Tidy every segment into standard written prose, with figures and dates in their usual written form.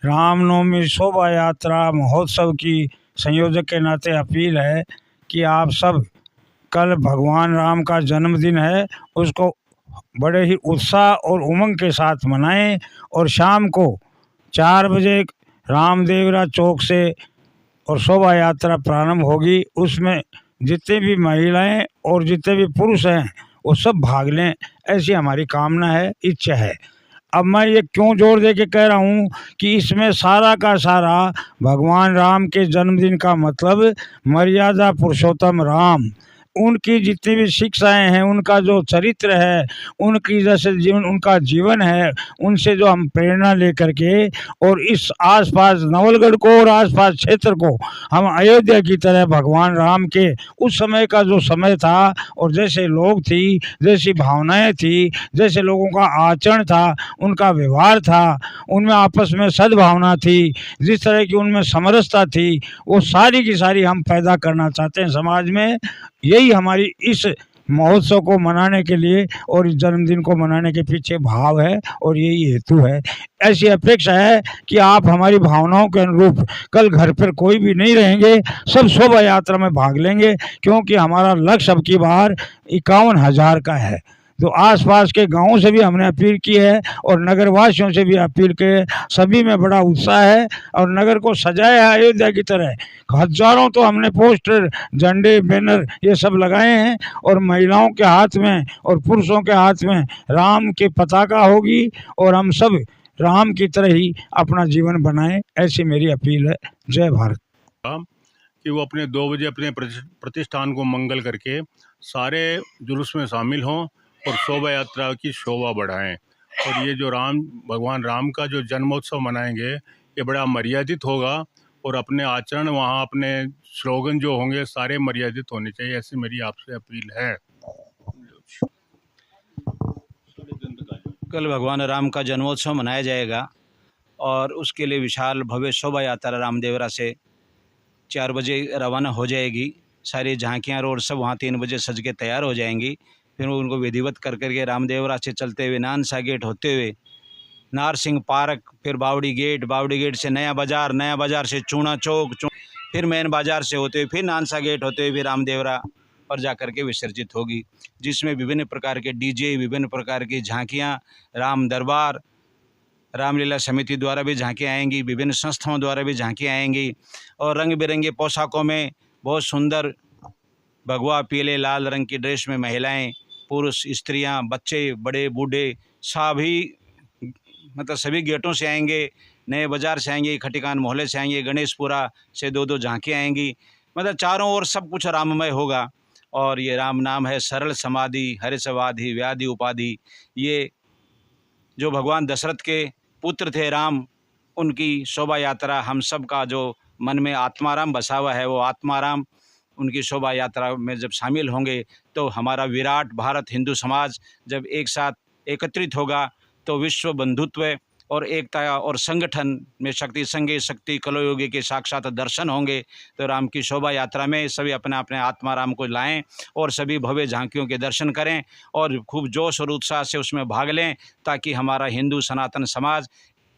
रामनवमी शोभा यात्रा महोत्सव की संयोजक के नाते अपील है कि आप सब कल भगवान राम का जन्मदिन है, उसको बड़े ही उत्साह और उमंग के साथ मनाएं। और शाम को 4 बजे रामदेवरा चौक से और शोभा यात्रा प्रारंभ होगी। उसमें जितने भी महिलाएं और जितने भी पुरुष हैं वो सब भाग लें, ऐसी हमारी कामना है, इच्छा है। अब मैं ये क्यों जोर दे के कह रहा हूँ कि इसमें सारा का सारा भगवान राम के जन्मदिन का मतलब मर्यादा पुरुषोत्तम राम, उनकी जितनी भी शिक्षाएं हैं, उनका जो चरित्र है, उनकी जैसे जीवन, उनका जीवन है, उनसे जो हम प्रेरणा लेकर के और इस आसपास नवलगढ़ को और आसपास क्षेत्र को हम अयोध्या की तरह भगवान राम के उस समय का जो समय था और जैसे लोग थी, जैसी भावनाएं थी, जैसे लोगों का आचरण था, उनका व्यवहार था, उनमें आपस में सद्भावना थी, जिस तरह की उनमें समरसता थी, वो सारी की सारी हम पैदा करना चाहते हैं समाज में। यही हमारी इस महोत्सव को मनाने के लिए और इस जन्मदिन को मनाने के पीछे भाव है और यही हेतु है। ऐसी अपेक्षा है कि आप हमारी भावनाओं के अनुरूप कल घर पर कोई भी नहीं रहेंगे, सब शोभा यात्रा में भाग लेंगे, क्योंकि हमारा लक्ष्य अब की बार 51,000 का है। तो आसपास के गांवों से भी हमने अपील की है और नगरवासियों से भी अपील की है। सभी में बड़ा उत्साह है और नगर को सजाया है अयोध्या की तरह। हजारों तो हमने पोस्टर, झंडे, बैनर ये सब लगाए हैं और महिलाओं के हाथ में और पुरुषों के हाथ में राम की पताका होगी और हम सब राम की तरह ही अपना जीवन बनाएं, ऐसी मेरी अपील है। जय भारत। कि वो अपने 2 बजे अपने प्रतिष्ठान को मंगल करके सारे जुलूस में शामिल हों और शोभा यात्रा की शोभा बढ़ाएं। और ये जो भगवान राम का जो जन्मोत्सव मनाएंगे ये बड़ा मर्यादित होगा और अपने आचरण वहाँ अपने स्लोगन जो होंगे सारे मर्यादित होने चाहिए, ऐसी मेरी आपसे अपील है। कल भगवान राम का जन्मोत्सव मनाया जाएगा और उसके लिए विशाल भव्य शोभा यात्रा रामदेवरा से 4 बजे रवाना हो जाएगी। सारी झांकियाँ रोड सब वहाँ 3 बजे सज के तैयार हो जाएंगी। फिर उनको विधिवत कर करके रामदेवरा से चलते हुए नानसा गेट होते हुए नारसिंह पार्क, फिर बावड़ी गेट से नया बाज़ार से चूना चौक, फिर मेन बाज़ार से होते हुए फिर नानसा गेट होते हुए फिर रामदेवरा पर जाकर के विसर्जित होगी, जिसमें विभिन्न प्रकार के डीजे, विभिन्न प्रकार की झांकियाँ, राम दरबार, रामलीला समिति द्वारा भी झांकियाँ आएंगी, विभिन्न संस्थाओं द्वारा भी झांकियाँ आएंगी और रंग बिरंगे पोशाकों में बहुत सुंदर भगवा पीले लाल रंग की ड्रेस में महिलाएं, पुरुष, स्त्रियां, बच्चे, बड़े बूढ़े सभी मतलब सभी गेटों से आएंगे। नए बाज़ार से आएंगे, खटिकान मोहल्ले से आएंगे, गणेशपुरा से 2-2 झांकियाँ आएंगी। मतलब चारों ओर सब कुछ राममय होगा। और ये राम नाम है सरल समाधि, हरि समाधि व्याधि उपाधि। ये जो भगवान दशरथ के पुत्र थे राम, उनकी शोभा यात्रा हम सब का जो मन में आत्माराम बसा हुआ है, वो आत्माराम उनकी शोभा यात्रा में जब शामिल होंगे तो हमारा विराट भारत हिंदू समाज जब एक साथ एकत्रित होगा तो विश्व बंधुत्व और एकता और संगठन में शक्ति, संगे शक्ति कलयुगी के साक्षात दर्शन होंगे। तो राम की शोभा यात्रा में सभी अपने अपने आत्माराम को लाएं और सभी भव्य झांकियों के दर्शन करें और खूब जोश और उत्साह से उसमें भाग लें, ताकि हमारा हिंदू सनातन समाज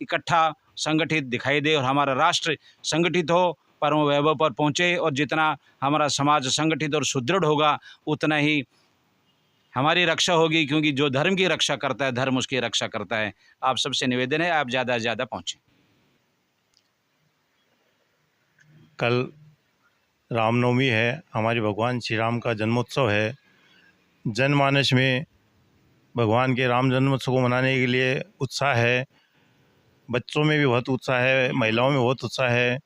इकट्ठा संगठित दिखाई दे और हमारा राष्ट्र संगठित हो, परम वैभव पर पहुँचे। और जितना हमारा समाज संगठित और सुदृढ़ होगा उतना ही हमारी रक्षा होगी, क्योंकि जो धर्म की रक्षा करता है धर्म उसकी रक्षा करता है। आप सबसे निवेदन है आप ज़्यादा से ज़्यादा पहुँचें। कल रामनवमी है, हमारे भगवान श्री राम का जन्मोत्सव है। जनमानस में भगवान के राम जन्मोत्सव को मनाने के लिए उत्साह है, बच्चों में भी बहुत उत्साह है, महिलाओं में बहुत उत्साह है।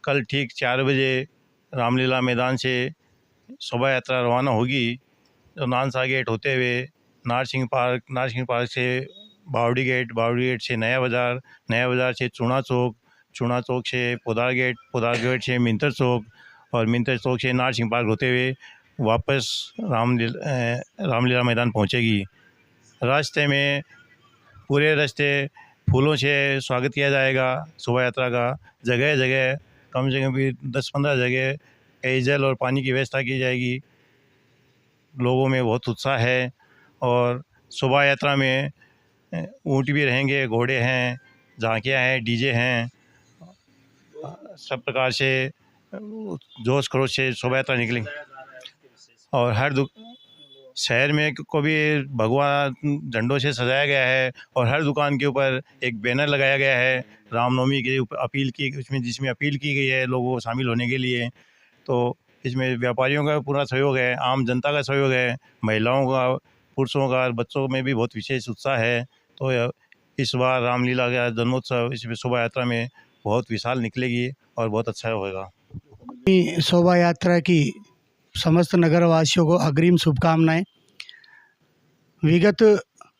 कल ठीक 4 बजे रामलीला मैदान से शोभा यात्रा रवाना होगी, जो नानसा गेट होते हुए नारसिंह पार्क से बावड़ी गेट से नया बाज़ार से चूना चौक से पोदार गेट से मिंतर चौक और मिंतर चौक से नारसिंह पार्क होते हुए वापस रामलीला मैदान पहुंचेगी। रास्ते में पूरे रास्ते फूलों से स्वागत किया जाएगा शोभा यात्रा का। जगह जगह कम से कम भी 10-15 जगह पेयजल और पानी की व्यवस्था की जाएगी। लोगों में बहुत उत्साह है और शोभा यात्रा में ऊँट भी रहेंगे, घोड़े हैं, झांकियाँ हैं, डीजे हैं, सब प्रकार से जोश खरोश से शोभा यात्रा निकलेंगी। और हर शहर में को भी भगवा झंडों से सजाया गया है और हर दुकान के ऊपर एक बैनर लगाया गया है रामनवमी के ऊपर अपील की, जिसमें अपील की गई है लोगों को शामिल होने के लिए। तो इसमें व्यापारियों का पूरा सहयोग है, आम जनता का सहयोग है, महिलाओं का, पुरुषों का, बच्चों में भी बहुत विशेष उत्साह है। तो इस बार रामलीला का जन्मोत्सव इसमें शोभा यात्रा में बहुत विशाल निकलेगी और बहुत अच्छा होगा। शोभा यात्रा की समस्त नगरवासियों को अग्रिम शुभकामनाएं। विगत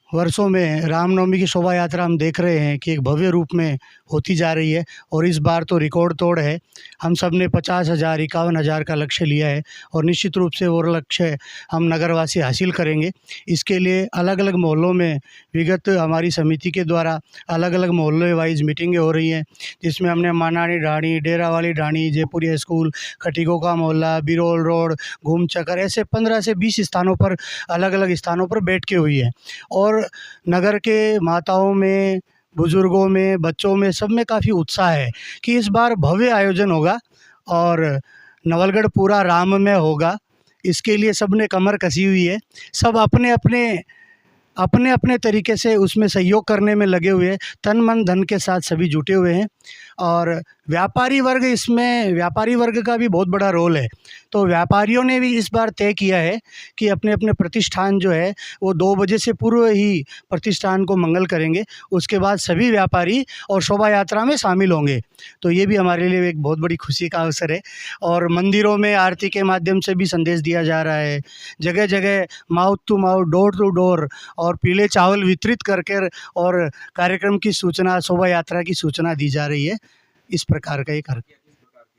वर्षों में रामनवमी की शोभा यात्रा हम देख रहे हैं कि एक भव्य रूप में होती जा रही है और इस बार तो रिकॉर्ड तोड़ है। हम सब ने 50,000 51,000 का लक्ष्य लिया है और निश्चित रूप से वो लक्ष्य हम नगरवासी हासिल करेंगे। इसके लिए अलग अलग मोहल्लों में विगत हमारी समिति के द्वारा अलग अलग मोहल्ले वाइज मीटिंगें हो रही हैं, जिसमें हमने मानानी ढाणी, डेरावाली ढाणी, जयपुरिया स्कूल, खटीगो का मोहल्ला, बिरोल रोड, घूम चक्कर, ऐसे 15 से 20 स्थानों पर अलग अलग स्थानों पर बैठकें हुई है। और नगर के माताओं में, बुजुर्गों में, बच्चों में, सब में काफ़ी उत्साह है कि इस बार भव्य आयोजन होगा और नवलगढ़ पूरा राममय होगा। इसके लिए सब ने कमर कसी हुई है। सब अपने अपने तरीके से उसमें सहयोग करने में लगे हुए हैं, तन मन धन के साथ सभी जुटे हुए हैं। और व्यापारी वर्ग का भी बहुत बड़ा रोल है। तो व्यापारियों ने भी इस बार तय किया है कि अपने अपने प्रतिष्ठान जो है वो 2 बजे से पूर्व ही प्रतिष्ठान को मंगल करेंगे, उसके बाद सभी व्यापारी और शोभा यात्रा में शामिल होंगे। तो ये भी हमारे लिए एक बहुत बड़ी खुशी का अवसर है। और मंदिरों में आरती के माध्यम से भी संदेश दिया जा रहा है, जगह जगह mouth to mouth, door to door और पीले चावल वितरित करके और कार्यक्रम की सूचना, शोभा यात्रा की सूचना दी जा रही है। इस प्रकार का ये कार्यक्रम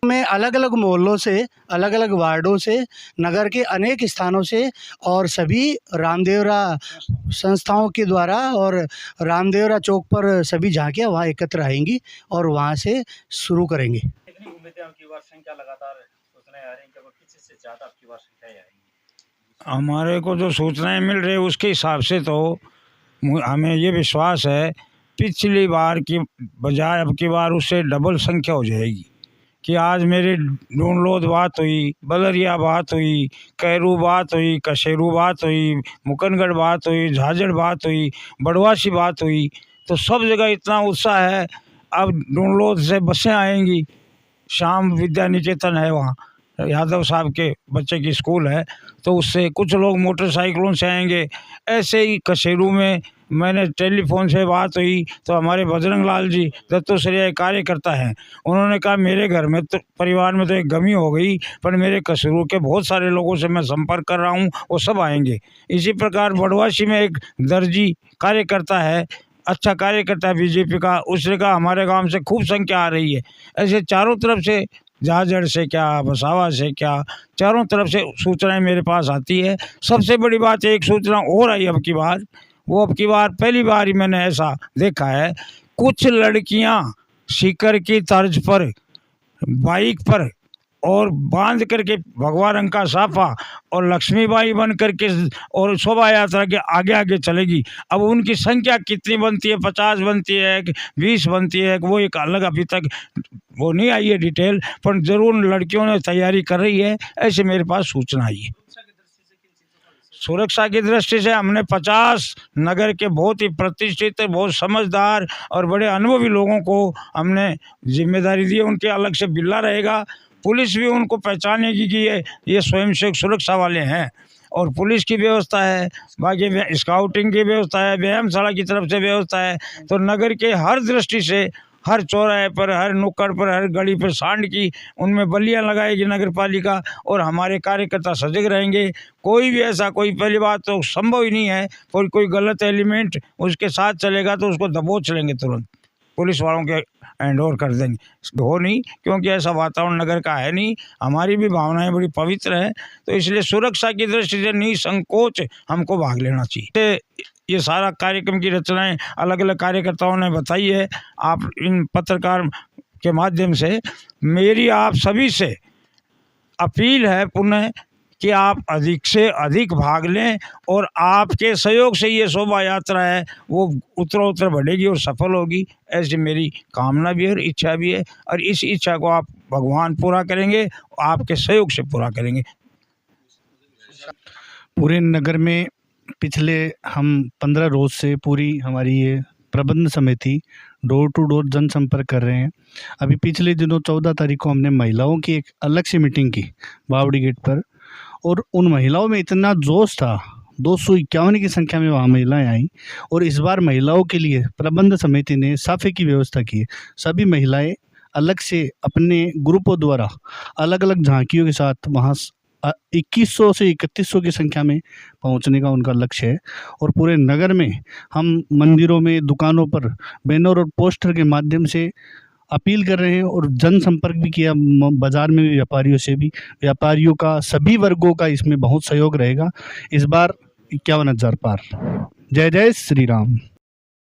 में अलग अलग मोहल्लों से, अलग अलग वार्डों से, नगर के अनेक स्थानों से और सभी रामदेवरा संस्थाओं के द्वारा और रामदेवरा चौक पर सभी झांकियाँ वहाँ एकत्र आएंगी और वहाँ से शुरू करेंगे। हमारे को जो सूचनाएं मिल रही है उसके हिसाब से तो हमें ये विश्वास है पिछली बार की बजाय अब की बार उससे डबल संख्या हो जाएगी। कि आज मेरी ढूंढलोद बात हुई, बलरिया बात हुई, कैरू बात हुई, कशेरू बात हुई, मुकनगढ़ बात हुई, झाझड़ बात हुई, बड़वासी बात हुई, तो सब जगह इतना उत्साह है। अब ढूंढलोद से बसें आएंगी, शाम विद्या निकेतन है वहाँ, यादव साहब के बच्चे की स्कूल है, तो उससे कुछ लोग मोटरसाइकिलों से आएंगे। ऐसे ही कशेरू में मैंने टेलीफोन से बात हुई तो हमारे बजरंग लाल जी दत्तोश्रेय कार्यकर्ता हैं, उन्होंने कहा मेरे घर में तो परिवार में तो एक गमी हो गई, पर मेरे कशेरू के बहुत सारे लोगों से मैं संपर्क कर रहा हूँ, वो सब आएंगे। इसी प्रकार बड़वासी में एक दर्जी कार्यकर्ता है, अच्छा कार्यकर्ता बीजेपी का, उसने कहा हमारे गांव से खूब संख्या आ रही है। ऐसे चारों तरफ से, झाझड़ से क्या, बसावा से क्या, चारों तरफ से सूचनाएं मेरे पास आती है। सबसे बड़ी बात एक सूचना और आई अब की बार, वो अब की बार पहली बार ही मैंने ऐसा देखा है, कुछ लड़कियां सीकर की तर्ज पर बाइक पर और बांध करके भगवा रंग का साफा और लक्ष्मीबाई बन करके और शोभा यात्रा के आगे आगे चलेगी। अब उनकी संख्या कितनी बनती है, 50 बनती है, 20 बनती है, वो एक अलग अभी तक वो नहीं आई है डिटेल, पर ज़रूर लड़कियों ने तैयारी कर रही है, ऐसे मेरे पास सूचना आई है। सुरक्षा की दृष्टि से हमने 50 नगर के बहुत ही प्रतिष्ठित, बहुत समझदार और बड़े अनुभवी लोगों को हमने जिम्मेदारी दी है। उनके अलग से बिल्ला रहेगा, पुलिस भी उनको पहचानेगी कि ये स्वयंसेवक सुरक्षा वाले हैं, और पुलिस की व्यवस्था है, बाकी स्काउटिंग की व्यवस्था है, व्यायामशाला की तरफ से व्यवस्था है। तो नगर के हर दृष्टि से, हर चौराहे पर, हर नुक्कड़ पर, हर गली पर सांड की उनमें बल्लियाँ लगाएगी नगर पालिका, और हमारे कार्यकर्ता सजग रहेंगे। कोई भी ऐसा, कोई पहली बात तो संभव ही नहीं है कोई गलत एलिमेंट उसके साथ चलेगा तो उसको दबोच लेंगे, तुरंत पुलिस वालों के हैंड ओवर कर देंगे। हो नहीं, क्योंकि ऐसा वातावरण नगर का है नहीं, हमारी भी भावनाएं बड़ी पवित्र हैं, तो इसलिए सुरक्षा की दृष्टि से निसंकोच हमको भाग लेना चाहिए। ये सारा कार्यक्रम की रचनाएं अलग अलग कार्यकर्ताओं ने बताई है। आप इन पत्रकार के माध्यम से मेरी आप सभी से अपील है पुनः कि आप अधिक से अधिक भाग लें और आपके सहयोग से ये शोभा यात्रा है वो उत्तरोत्तर बढ़ेगी और सफल होगी। ऐसी मेरी कामना भी है और इच्छा भी है, और इस इच्छा को आप भगवान पूरा करेंगे, आपके सहयोग से पूरा करेंगे। पूरे नगर में पिछले हम 15 रोज से पूरी हमारी ये प्रबंध समिति डोर टू डोर जनसंपर्क कर रहे हैं। अभी पिछले दिनों 14 तारीख को हमने महिलाओं की एक अलग से मीटिंग की बावड़ी गेट पर, और उन महिलाओं में इतना जोश था, 251 की संख्या में वहाँ महिलाएं आई। और इस बार महिलाओं के लिए प्रबंध समिति ने साफे की व्यवस्था की है। सभी महिलाएं अलग से अपने ग्रुपों द्वारा अलग अलग झांकियों के साथ वहाँ 2100 से 3100 की संख्या में पहुंचने का उनका लक्ष्य है। और पूरे नगर में हम मंदिरों में, दुकानों पर बैनर और पोस्टर के माध्यम से अपील कर रहे हैं और जनसंपर्क भी किया, बाजार में भी व्यापारियों से भी। व्यापारियों का, सभी वर्गों का इसमें बहुत सहयोग रहेगा। इस बार 51,000 पार। जय जय श्री राम।